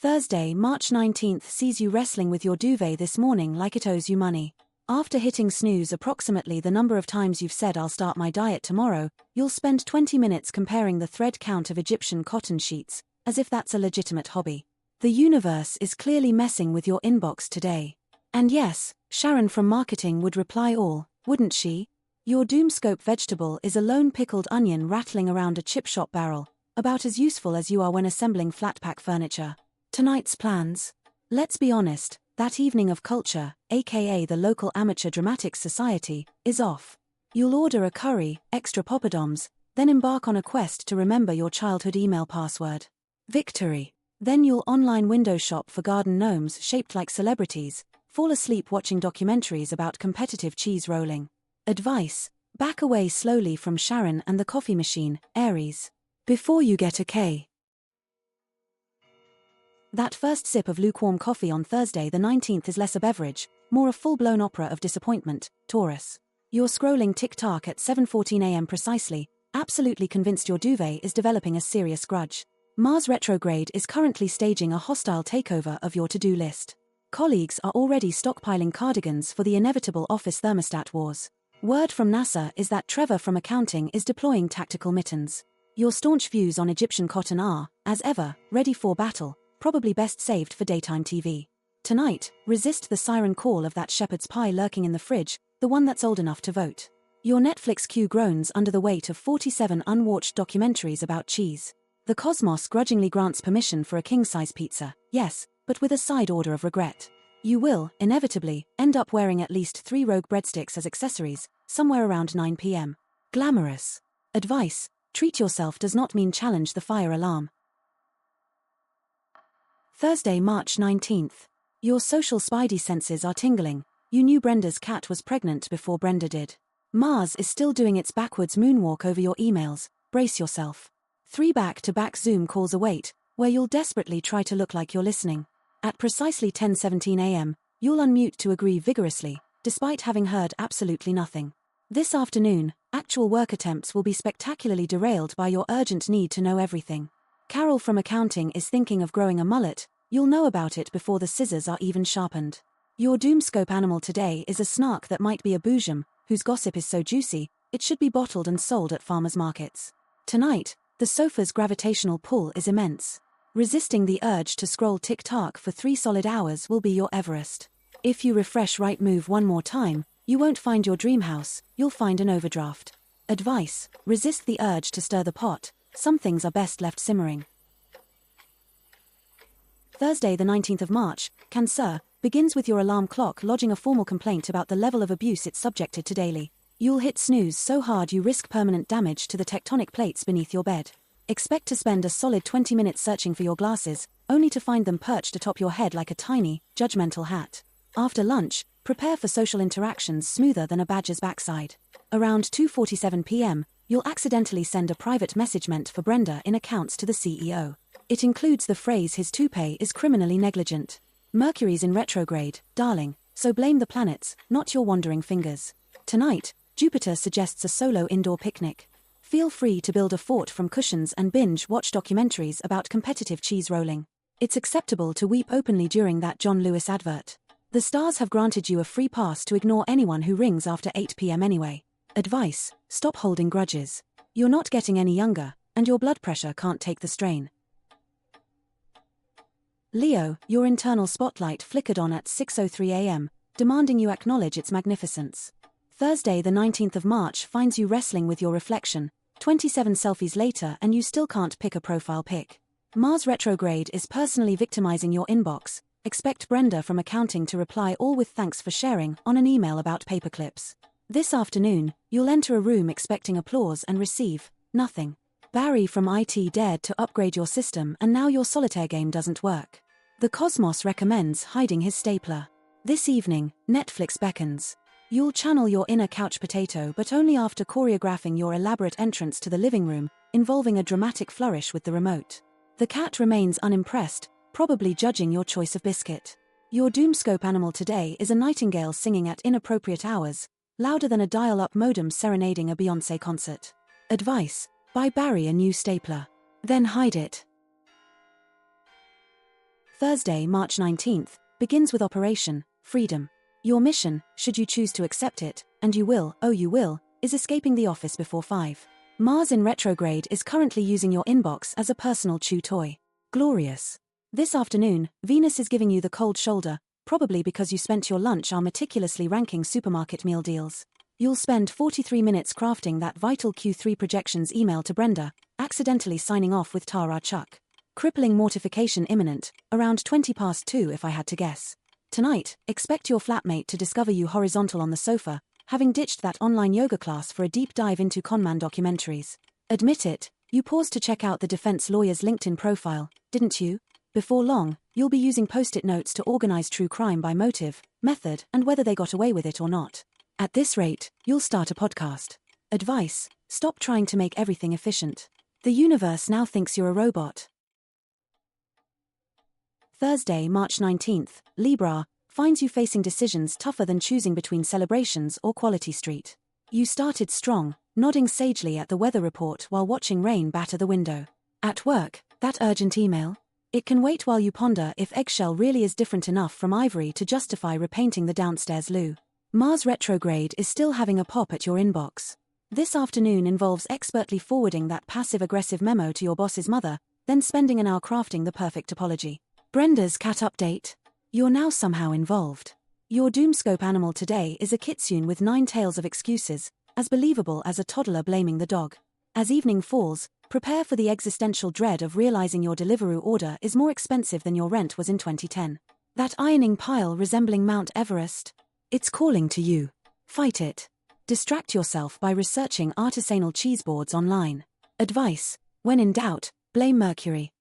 Thursday, March 19th sees you wrestling with your duvet this morning like it owes you money. After hitting snooze approximately the number of times you've said I'll start my diet tomorrow, you'll spend 20 minutes comparing the thread count of Egyptian cotton sheets, as if that's a legitimate hobby. The universe is clearly messing with your inbox today. And yes, Sharon from marketing would reply all, wouldn't she? Your Doomscope vegetable is a lone pickled onion rattling around a chip shop barrel, about as useful as you are when assembling flat-pack furniture. Tonight's plans? Let's be honest, that evening of culture, aka the local amateur dramatics society, is off. You'll order a curry, extra poppadoms, then embark on a quest to remember your childhood email password. Victory. Then you'll online window shop for garden gnomes shaped like celebrities, fall asleep watching documentaries about competitive cheese rolling. Advice: back away slowly from Sharon and the coffee machine, Aries. Before you get a K. That first sip of lukewarm coffee on Thursday the 19th is less a beverage, more a full-blown opera of disappointment, Taurus. You're scrolling TikTok at 7:14 a.m. precisely, absolutely convinced your duvet is developing a serious grudge. Mars retrograde is currently staging a hostile takeover of your to-do list. Colleagues are already stockpiling cardigans for the inevitable office thermostat wars. Word from NASA is that Trevor from accounting is deploying tactical mittens. Your staunch views on Egyptian cotton are, as ever, ready for battle, probably best saved for daytime TV. Tonight, resist the siren call of that shepherd's pie lurking in the fridge, the one that's old enough to vote. Your Netflix queue groans under the weight of 47 unwatched documentaries about cheese. The cosmos grudgingly grants permission for a king-size pizza, yes, but with a side order of regret. You will, inevitably, end up wearing at least 3 rogue breadsticks as accessories, somewhere around 9 p.m. Glamorous. Advice: treat yourself does not mean challenge the fire alarm. Thursday, March 19th. Your social spidey senses are tingling. You knew Brenda's cat was pregnant before Brenda did. Mars is still doing its backwards moonwalk over your emails. Brace yourself. 3 back-to-back Zoom calls await, where you'll desperately try to look like you're listening. At precisely 10:17 a.m., you'll unmute to agree vigorously, despite having heard absolutely nothing. This afternoon, actual work attempts will be spectacularly derailed by your urgent need to know everything. Carol from accounting is thinking of growing a mullet. You'll know about it before the scissors are even sharpened. Your Doomscope animal today is a snark that might be a boojum, whose gossip is so juicy, it should be bottled and sold at farmers' markets. Tonight, the sofa's gravitational pull is immense. Resisting the urge to scroll TikTok for 3 solid hours will be your Everest. If you refresh Rightmove one more time, you won't find your dream house, you'll find an overdraft. Advice: resist the urge to stir the pot. Some things are best left simmering. Thursday the 19th of March, Cancer, begins with your alarm clock lodging a formal complaint about the level of abuse it's subjected to daily. You'll hit snooze so hard you risk permanent damage to the tectonic plates beneath your bed. Expect to spend a solid 20 minutes searching for your glasses, only to find them perched atop your head like a tiny, judgmental hat. After lunch, prepare for social interactions smoother than a badger's backside. Around 2:47 p.m., you'll accidentally send a private message meant for Brenda in accounts to the CEO. It includes the phrase his toupee is criminally negligent. Mercury's in retrograde, darling, so blame the planets, not your wandering fingers. Tonight, Jupiter suggests a solo indoor picnic. Feel free to build a fort from cushions and binge-watch documentaries about competitive cheese rolling. It's acceptable to weep openly during that John Lewis advert. The stars have granted you a free pass to ignore anyone who rings after 8 p.m. anyway. Advice: stop holding grudges. You're not getting any younger, and your blood pressure can't take the strain. Leo, your internal spotlight flickered on at 6:03 a.m., demanding you acknowledge its magnificence. Thursday the 19th of March finds you wrestling with your reflection, 27 selfies later and you still can't pick a profile pic. Mars retrograde is personally victimizing your inbox. Expect Brenda from accounting to reply all with thanks for sharing on an email about paperclips. This afternoon, you'll enter a room expecting applause and receive nothing. Barry from IT dared to upgrade your system and now your solitaire game doesn't work. The cosmos recommends hiding his stapler. This evening, Netflix beckons. You'll channel your inner couch potato but only after choreographing your elaborate entrance to the living room, involving a dramatic flourish with the remote. The cat remains unimpressed, probably judging your choice of biscuit. Your Doomscope animal today is a nightingale singing at inappropriate hours, louder than a dial-up modem serenading a Beyoncé concert. Advice: buy Barry a new stapler. Then hide it. Thursday, March 19th, begins with Operation Freedom. Your mission, should you choose to accept it, and you will, oh you will, is escaping the office before 5. Mars in retrograde is currently using your inbox as a personal chew toy. Glorious. This afternoon, Venus is giving you the cold shoulder, probably because you spent your lunch meticulously ranking supermarket meal deals. You'll spend 43 minutes crafting that vital Q3 projections email to Brenda, accidentally signing off with Tara Chuck. Crippling mortification imminent, around 2:20 if I had to guess. Tonight, expect your flatmate to discover you horizontal on the sofa, having ditched that online yoga class for a deep dive into conman documentaries. Admit it, you paused to check out the defense lawyer's LinkedIn profile, didn't you? Before long, you'll be using post-it notes to organize true crime by motive, method, and whether they got away with it or not. At this rate, you'll start a podcast. Advice: stop trying to make everything efficient. The universe now thinks you're a robot. Thursday, March 19th, Libra, finds you facing decisions tougher than choosing between Celebrations or Quality Street. You started strong, nodding sagely at the weather report while watching rain batter the window. At work, that urgent email? It can wait while you ponder if eggshell really is different enough from ivory to justify repainting the downstairs loo. Mars retrograde is still having a pop at your inbox. This afternoon involves expertly forwarding that passive-aggressive memo to your boss's mother, then spending an hour crafting the perfect apology. Brenda's cat update. You're now somehow involved. Your Doomscope animal today is a kitsune with 9 tails of excuses, as believable as a toddler blaming the dog. As evening falls, prepare for the existential dread of realizing your Deliveroo order is more expensive than your rent was in 2010. That ironing pile resembling Mount Everest? It's calling to you. Fight it. Distract yourself by researching artisanal cheese boards online. Advice: when in doubt, blame Mercury.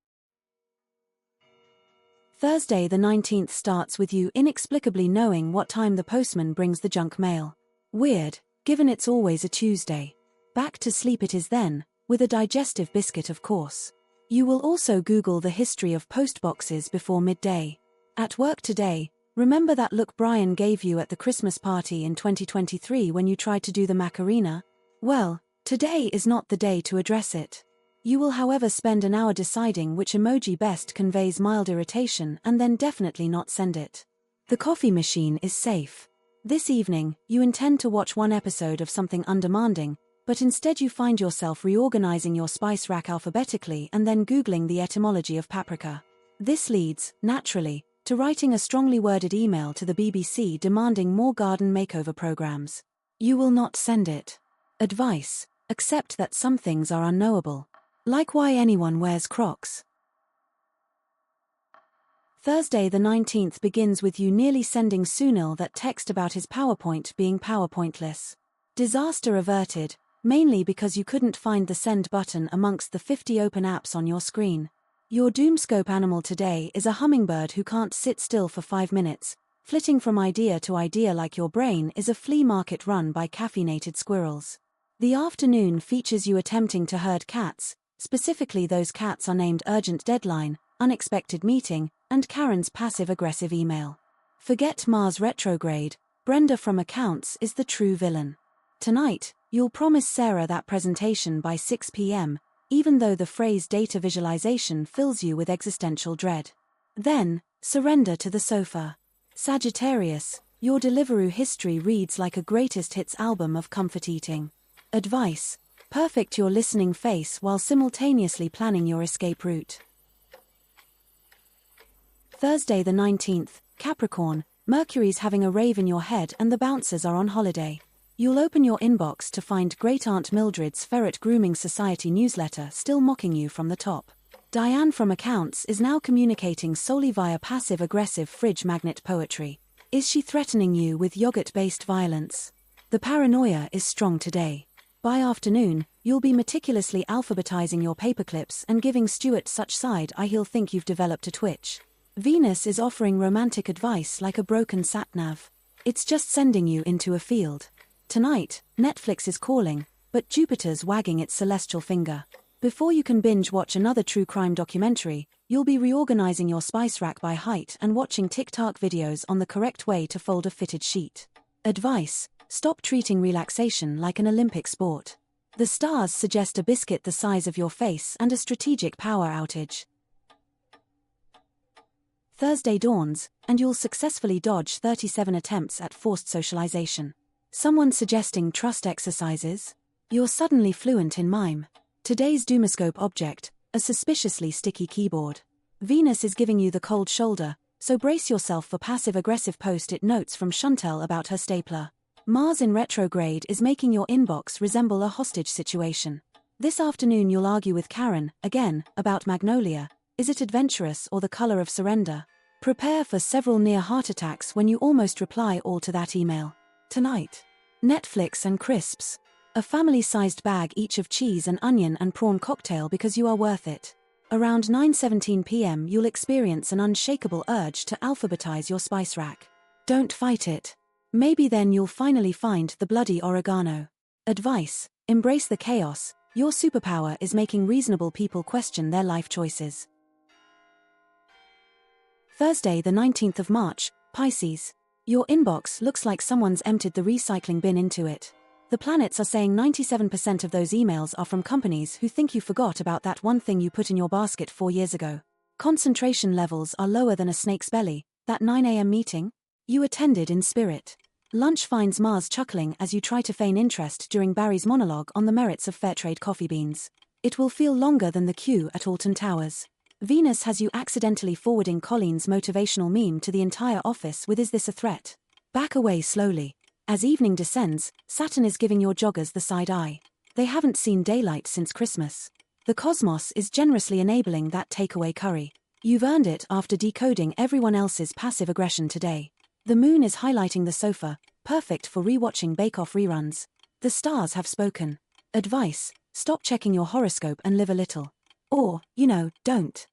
Thursday the 19th starts with you inexplicably knowing what time the postman brings the junk mail. Weird, given it's always a Tuesday. Back to sleep it is then, with a digestive biscuit of course. You will also Google the history of post boxes before midday. At work today, remember that look Brian gave you at the Christmas party in 2023 when you tried to do the Macarena? Well, today is not the day to address it. You will however spend an hour deciding which emoji best conveys mild irritation and then definitely not send it. The coffee machine is safe. This evening, you intend to watch one episode of something undemanding, but instead you find yourself reorganizing your spice rack alphabetically and then Googling the etymology of paprika. This leads, naturally, to writing a strongly worded email to the BBC demanding more garden makeover programs. You will not send it. Advice: accept that some things are unknowable. Like why anyone wears Crocs. Thursday the 19th begins with you nearly sending Sunil that text about his PowerPoint being PowerPointless. Disaster averted, mainly because you couldn't find the send button amongst the 50 open apps on your screen. Your Doomscope animal today is a hummingbird who can't sit still for 5 minutes, flitting from idea to idea like your brain is a flea market run by caffeinated squirrels. The afternoon features you attempting to herd cats. Specifically those cats are named Urgent Deadline, Unexpected Meeting, and Karen's passive-aggressive email. Forget Mars retrograde, Brenda from Accounts is the true villain. Tonight, you'll promise Sarah that presentation by 6 p.m., even though the phrase data visualization fills you with existential dread. Then, surrender to the sofa. Sagittarius, your Deliveroo history reads like a greatest hits album of comfort eating. Advice: perfect your listening face while simultaneously planning your escape route. Thursday the 19th, Capricorn, Mercury's having a rave in your head and the bouncers are on holiday. You'll open your inbox to find Great Aunt Mildred's Ferret Grooming Society newsletter still mocking you from the top. Diane from Accounts is now communicating solely via passive-aggressive fridge magnet poetry. Is she threatening you with yogurt-based violence? The paranoia is strong today. By afternoon, you'll be meticulously alphabetizing your paperclips and giving Stuart such side eye he'll think you've developed a twitch. Venus is offering romantic advice like a broken sat-nav. It's just sending you into a field. Tonight, Netflix is calling, but Jupiter's wagging its celestial finger. Before you can binge-watch another true crime documentary, you'll be reorganizing your spice rack by height and watching TikTok videos on the correct way to fold a fitted sheet. Advice: stop treating relaxation like an Olympic sport. The stars suggest a biscuit the size of your face and a strategic power outage. Thursday dawns, and you'll successfully dodge 37 attempts at forced socialization. Someone suggesting trust exercises? You're suddenly fluent in mime. Today's Doomoscope object, a suspiciously sticky keyboard. Venus is giving you the cold shoulder, so brace yourself for passive-aggressive post-it notes from Chantel about her stapler. Mars in retrograde is making your inbox resemble a hostage situation. This afternoon you'll argue with Karen, again, about Magnolia. Is it adventurous or the color of surrender? Prepare for several near heart attacks when you almost reply all to that email. Tonight, Netflix and crisps. A family-sized bag each of cheese and onion and prawn cocktail because you are worth it. Around 9:17 p.m. you'll experience an unshakable urge to alphabetize your spice rack. Don't fight it. Maybe then you'll finally find the bloody oregano. Advice: embrace the chaos. Your superpower is making reasonable people question their life choices. Thursday, the 19th of March, Pisces. Your inbox looks like someone's emptied the recycling bin into it. The planets are saying 97% of those emails are from companies who think you forgot about that one thing you put in your basket 4 years ago. Concentration levels are lower than a snake's belly. That 9 a.m. meeting? You attended in spirit. Lunch finds Mars chuckling as you try to feign interest during Barry's monologue on the merits of Fairtrade coffee beans. It will feel longer than the queue at Alton Towers. Venus has you accidentally forwarding Colleen's motivational meme to the entire office with "Is this a threat?" Back away slowly. As evening descends, Saturn is giving your joggers the side eye. They haven't seen daylight since Christmas. The cosmos is generously enabling that takeaway curry. You've earned it after decoding everyone else's passive aggression today. The moon is highlighting the sofa, perfect for rewatching Bake Off reruns. The stars have spoken. Advice: stop checking your horoscope and live a little. Or, don't.